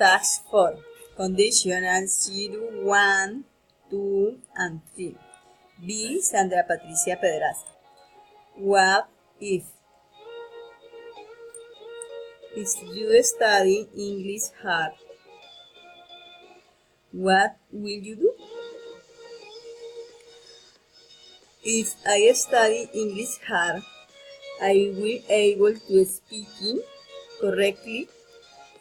Task 4. Conditional 0, 1, 2, and 3. B. Sandra Patricia Pedraza. What if? If you study English hard, what will you do? If I study English hard, I will able to speaking correctly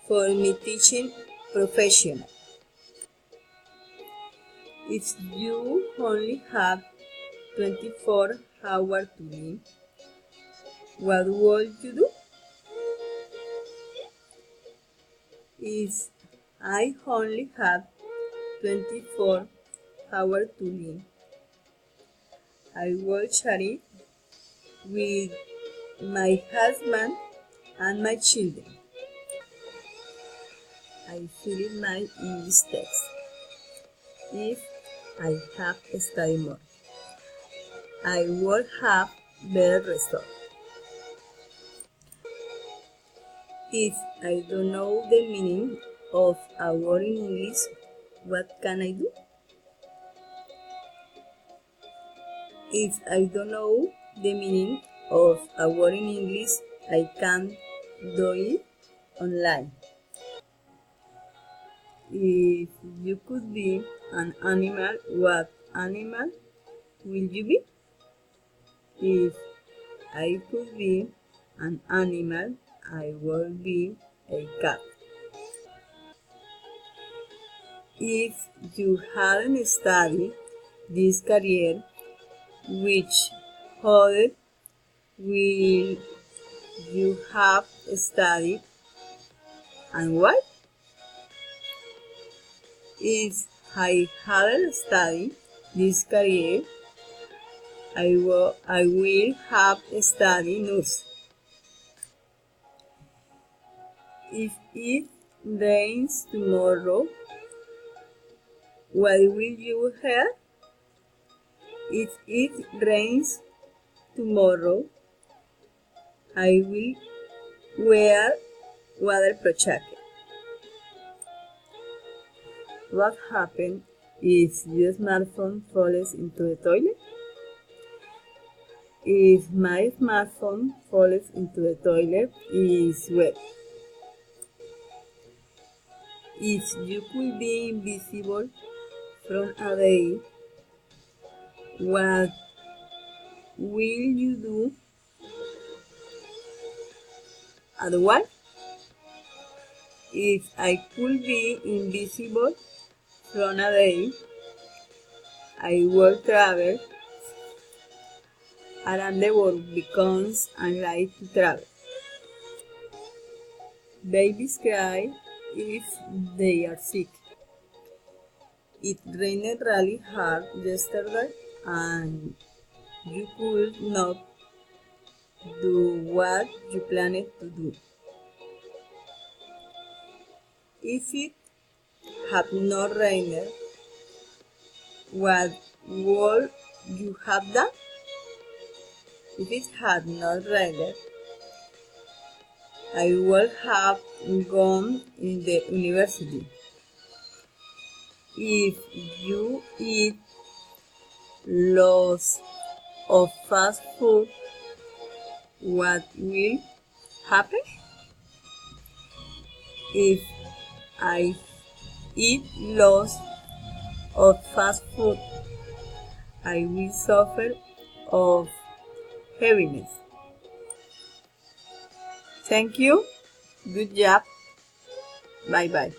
for my teaching profession. If you only have 24 hours to live, what would you do? If I only have 24 hours to live, I will share it with my husband and my children. I fill in my English text. If I have studied more, I will have better results. If I don't know the meaning of a word in English, what can I do? If I don't know the meaning of a word in English, I can do it online. If you could be an animal, what animal will you be? If I could be an animal, I would be a cat. If you hadn't studied this career, which other will you have studied and why? If I hadn't studied this career, I will have studied nurse. If it rains tomorrow, what will you wear? If it rains tomorrow, I will wear waterproof jacket. What happens if your smartphone falls into the toilet? If my smartphone falls into the toilet, it's wet. If you could be invisible from a day, what will you do and why? If I could be invisible from a day, I will travel around the world because I like to travel. Babies cry if they are sick. It rained really hard yesterday and you could not do what you planned to do. If it had not rained, what would you have done? If it had not rained, I would have gone in the university. If you eat lots of fast food, what will happen? If I eat lots of fast food, I will suffer of heaviness. Thank you. Good job. Bye bye.